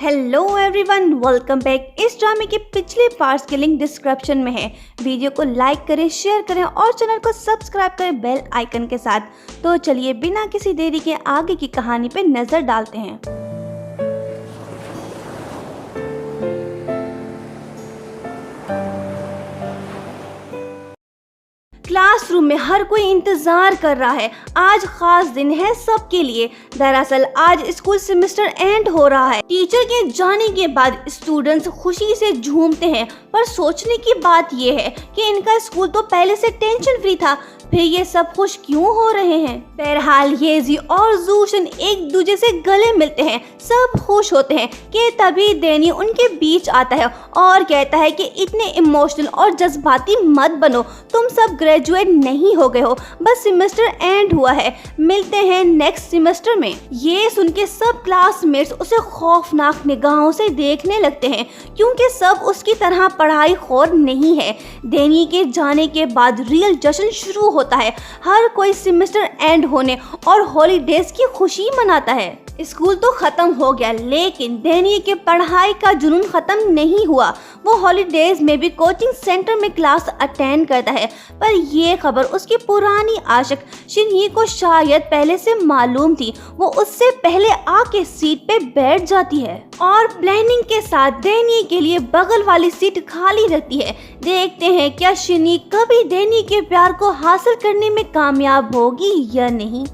Hello everyone, welcome back. इस ड्रामे के पिछले पार्ट्स के लिंक डिस्क्रिप्शन में है। वीडियो को लाइक करें, शेयर करें और चैनल को सब्सक्राइब करें बेल आइकन के साथ। तो चलिए बिना किसी देरी के आगे की कहानी पे नजर डालते हैं। क्लासरूम में हर कोई इंतजार कर रहा है। आज खास दिन है सबके लिए। दरअसल आज स्कूल सेमेस्टर एंड हो रहा है। टीचर के जाने के बाद स्टूडेंट्स खुशी से झूमते हैं, पर सोचने की बात यह है कि इनका स्कूल तो पहले से टेंशन फ्री था, फिर ये सब खुश क्यों हो रहे हैं। बहरहाल येजी और जूशन एक दूसरे से गले मिलते हैं, सब खुश होते हैं कि तभी डैनी उनके बीच आता है और कहता है कि इतने इमोशनल और जज्बाती मत बनो, तुम सब ग्रेजुएट नहीं हो गए हो, बस सेमेस्टर एंड हुआ है, मिलते हैं नेक्स्ट सेमेस्टर में। ये सुन के सब क्लासमेट्स उसे खौफनाक निगाहों से देखने लगते हैं, क्योंकि सब उसकी तरह पढ़ाई खोर नहीं है। डैनी के जाने के बाद रियल जश्न शुरू होता है। हर कोई सेमेस्टर एंड होने और हॉलीडेज की खुशी मनाता है। स्कूल तो खत्म हो गया, लेकिन डैनी के पढ़ाई का जुनून खत्म नहीं हुआ। वो हॉलीडेज में भी कोचिंग सेंटर में क्लास अटेंड करता है, पर ये खबर उसकी पुरानी आशिक शिनही को शायद पहले से मालूम थी। वो उससे पहले आके सीट पे बैठ जाती है और प्लानिंग के साथ डैनी के लिए बगल वाली सीट खाली रहती है। देखते हैं क्या शिनही कभी डैनी के प्यार को हासिल करने में कामयाब होगी या नहीं।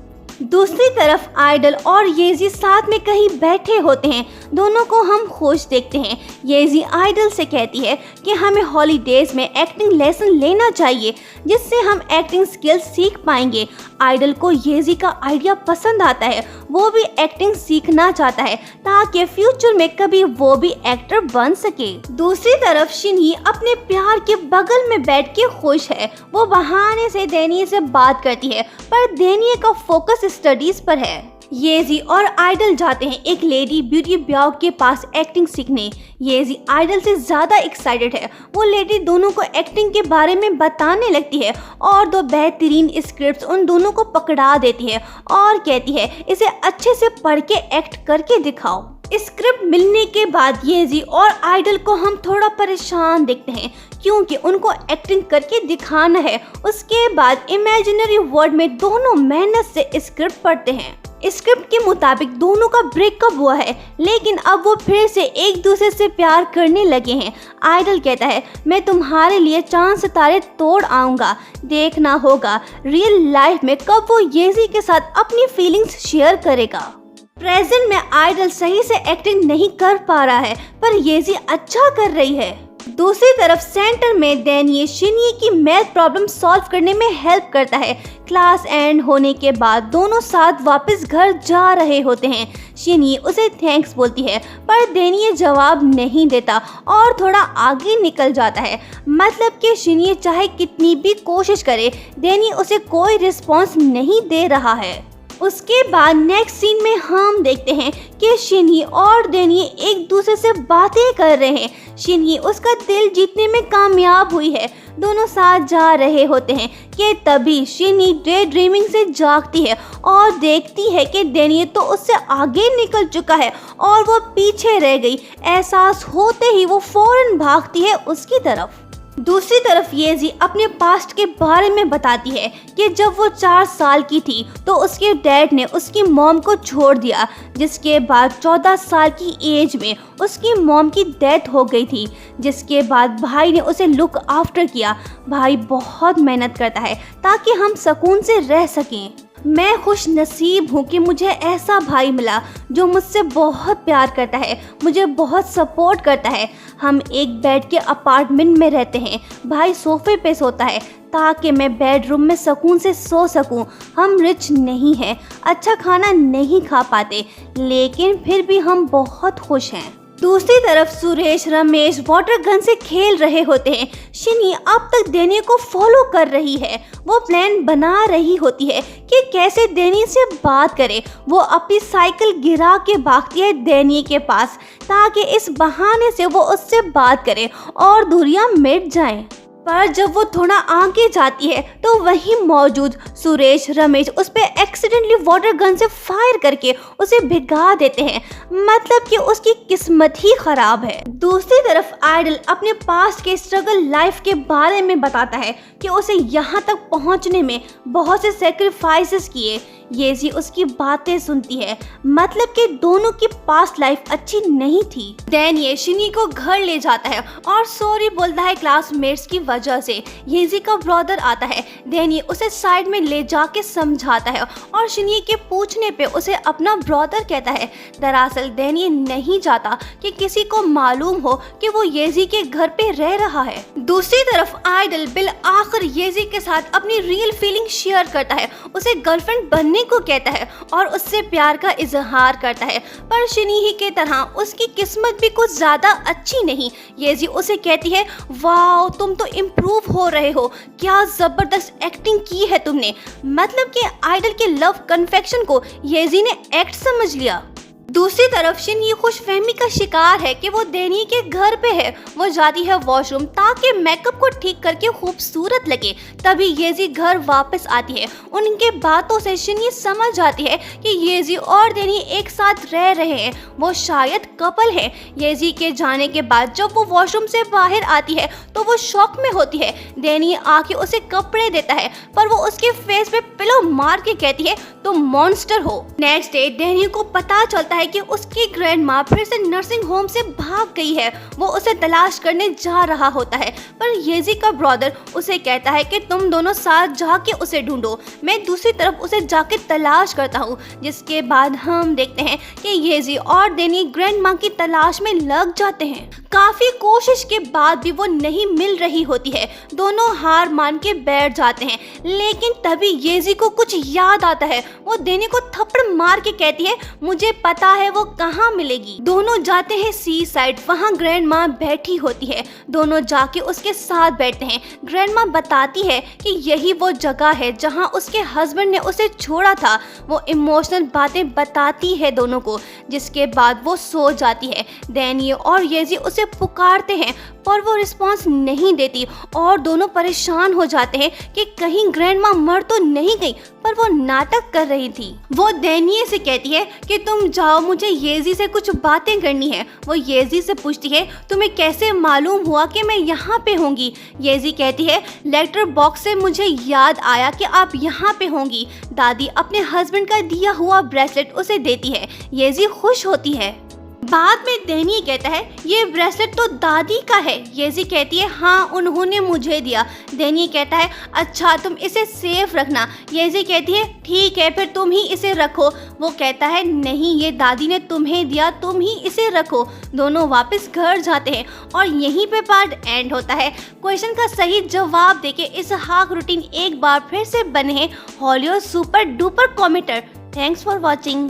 दूसरी तरफ आइडल और येजी साथ में कहीं बैठे होते हैं। दोनों को हम खुश देखते हैं। येजी आइडल से कहती है कि हमें हॉलीडेज में एक्टिंग लेसन लेना चाहिए, जिससे हम एक्टिंग स्किल्स सीख पाएंगे। आइडल को येजी का आइडिया पसंद आता है। वो भी एक्टिंग सीखना चाहता है ताकि फ्यूचर में कभी वो भी एक्टर बन सके। दूसरी तरफ शिनही अपने प्यार के बगल में बैठ के खुश है। वो बहाने से डैनी से बात करती है, पर डैनी का फोकस स्टडीज पर है। येजी और आइडल जाते हैं एक लेडी ब्यूटी ब्लॉग के पास एक्टिंग सीखने। येजी आइडल से ज्यादा एक्साइटेड है। वो लेडी दोनों को एक्टिंग के बारे में बताने लगती है और दो बेहतरीन स्क्रिप्ट्स उन दोनों को पकड़ा देती है और कहती है इसे अच्छे से पढ़ के एक्ट करके दिखाओ। स्क्रिप्ट मिलने के बाद येजी और आइडल को हम थोड़ा परेशान देखते हैं, क्योंकि उनको एक्टिंग करके दिखाना है। उसके बाद इमेजिनरी वर्ल्ड में दोनों मेहनत से स्क्रिप्ट पढ़ते हैं। स्क्रिप्ट के मुताबिक दोनों का ब्रेकअप हुआ है, लेकिन अब वो फिर से एक दूसरे से प्यार करने लगे हैं। आइडल कहता है मैं तुम्हारे लिए चांद सितारे तोड़ आऊंगा, देखना होगा रियल लाइफ में कब वो येजी के साथ अपनी फीलिंग्स शेयर करेगा। प्रेजेंट में आइडल सही से एक्टिंग नहीं कर पा रहा है, पर येजी अच्छा कर रही है। दूसरी तरफ सेंटर में डैनी शिनही की मैथ प्रॉब्लम सॉल्व करने में हेल्प करता है। क्लास एंड होने के बाद दोनों साथ वापस घर जा रहे होते हैं। शिनही उसे थैंक्स बोलती है, पर डैनी जवाब नहीं देता और थोड़ा आगे निकल जाता है। मतलब कि शिनही चाहे कितनी भी कोशिश करे, डैनी उसे कोई रिस्पॉन्स नहीं दे रहा है। उसके बाद नेक्स्ट सीन में हम देखते हैं कि शिनही और डैनी एक दूसरे से बातें कर रहे हैं। शिनही उसका दिल जीतने में कामयाब हुई है। दोनों साथ जा रहे होते हैं कि तभी शिनही डे ड्रीमिंग से जागती है और देखती है कि डैनी तो उससे आगे निकल चुका है और वो पीछे रह गई। एहसास होते ही वो फौरन भागती है उसकी तरफ। दूसरी तरफ येजी अपने पास्ट के बारे में बताती है कि जब वो 4 साल की थी तो उसके डैड ने उसकी मॉम को छोड़ दिया, जिसके बाद 14 साल की एज में उसकी मॉम की डेथ हो गई थी। जिसके बाद भाई ने उसे लुक आफ्टर किया। भाई बहुत मेहनत करता है ताकि हम सुकून से रह सकें। मैं खुश नसीब हूँ कि मुझे ऐसा भाई मिला जो मुझसे बहुत प्यार करता है, मुझे बहुत सपोर्ट करता है। हम एक बेड के अपार्टमेंट में रहते हैं। भाई सोफे पे सोता है ताकि मैं बेडरूम में सुकून से सो सकूं। हम रिच नहीं हैं, अच्छा खाना नहीं खा पाते, लेकिन फिर भी हम बहुत खुश हैं। दूसरी तरफ सुरेश रमेश वाटर गन से खेल रहे होते हैं। शिनही अब तक डैनी को फॉलो कर रही है। वो प्लान बना रही होती है कि कैसे डैनी से बात करे। वो अपनी साइकिल गिरा के भागती है डैनी के पास, ताकि इस बहाने से वो उससे बात करे और दूरियां मिट जाएं। पर जब वो थोड़ा आगे जाती है तो वहीं मौजूद सुरेश रमेश उस पे एक्सीडेंटली वाटर गन से फायर करके उसे भिगा देते हैं। मतलब कि उसकी किस्मत ही खराब है। दूसरी तरफ आइडल अपने पास्ट के स्ट्रगल लाइफ के बारे में बताता है कि उसे यहाँ तक पहुँचने में बहुत से सेक्रीफाइसेस किए। येजी उसकी बातें सुनती है, मतलब कि दोनों की पास्ट लाइफ अच्छी नहीं थी। देन ये शिनी को घर ले जाता है और सॉरी बोलता है क्लासमेट्स की वजह से। येजी का ब्रदर आता है। देन ये उसे साइड में ले जाके समझाता है और शिनी के पूछने पे उसे अपना ब्रदर कहता है। दरअसल देन ये नहीं चाहता कि किसी को मालूम हो कि वो येजी के घर पे रह रहा है। दूसरी तरफ आइडल बिल आखिर येजी के साथ अपनी रियल फीलिंग शेयर करता है, उसे गर्लफ्रेंड बनने को कहता है और उससे प्यार का इजहार करता है। पर शिनी ही के तरह उसकी किस्मत भी कुछ ज्यादा अच्छी नहीं। येजी उसे कहती है, वाओ तुम तो इम्प्रूव हो रहे हो, क्या जबरदस्त एक्टिंग की है तुमने। मतलब कि आइडल के लव कन्फेक्शन को येजी ने एक्ट समझ लिया। दूसरी तरफ शिनी खुशफहमी का शिकार है कि वो डेनी के घर पे है। वो जाती है वॉशरूम ताकि मेकअप को ठीक करके खूबसूरत लगे। तभी येजी घर वापस आती है। उनके बातों से शिनी समझ जाती है कि येजी और डेनी एक साथ रह रहे हैं, वो शायद कपल है। येजी के जाने के बाद जब वो वॉशरूम से बाहर आती है तो वो शॉक में होती है। डेनी आके उसे कपड़े देता है पर वो उसके फेस पे पिलो मार के कहती है तुम मॉन्स्टर हो। नेक्स्ट डे डेनी को पता चलता है कि उसकी ग्रैंडमा फिर से नर्सिंग होम से भाग गई है। वो उसे तलाश करने जा रहा होता है पर येजी का ब्रदर उसे कहता है कि तुम दोनों साथ जाके उसे ढूंढो, मैं दूसरी तरफ उसे जाके तलाश करता हूँ। जिसके बाद हम देखते हैं कि येजी और डेनी ग्रैंडमा की तलाश में लग जाते हैं। काफी कोशिश के बाद भी वो नहीं मिल रही होती है। दोनों हार मान के बैठ जाते हैं, लेकिन तभी येजी को कुछ याद आता है। वो डेनी को थप्पड़ मार के कहती है मुझे पता है वो कहाँ मिलेगी। दोनों जाते हैं सी साइड, वहाँ ग्रैंडमा बैठी होती है। दोनों जाके उसके साथ बैठते हैं। ग्रैंडमा बताती है कि यही वो जगह है जहाँ उसके हस्बैंड ने उसे छोड़ा था। वो इमोशनल बातें बताती है दोनों को, जिसके बाद वो सो जाती है। डेनी और येजी उसे पुकारते हैं पर वो रिस्पॉन्स नहीं देती और दोनों परेशान हो जाते हैं कि कहीं ग्रैंडमा मर तो नहीं गई, पर वो नाटक कर रही थी। वो डेनी से कहती है कि तुम जाओ, मुझे येजी से कुछ बातें करनी है। वो येजी से पूछती है तुम्हें कैसे मालूम हुआ कि मैं यहाँ पे होंगी। येजी कहती है लेटर बॉक्स से मुझे याद आया कि आप यहाँ पे होंगी। दादी अपने हस्बैंड का दिया हुआ ब्रेसलेट उसे देती है। येजी खुश होती है। बाद में डेनी कहता है ये ब्रेसलेट तो दादी का है। येजी कहती है हाँ उन्होंने मुझे दिया। डेनी कहता है अच्छा तुम इसे सेफ रखना। येजी कहती है ठीक है फिर तुम ही इसे रखो। वो कहता है नहीं ये दादी ने तुम्हें दिया, तुम ही इसे रखो। दोनों वापस घर जाते हैं और यहीं पे पार्ट एंड होता है। क्वेश्चन का सही जवाब देके इसहाक रूटीन एक बार फिर से बने हैं हॉलीवुड सुपर डुपर कॉमेटर। Thanks for watching.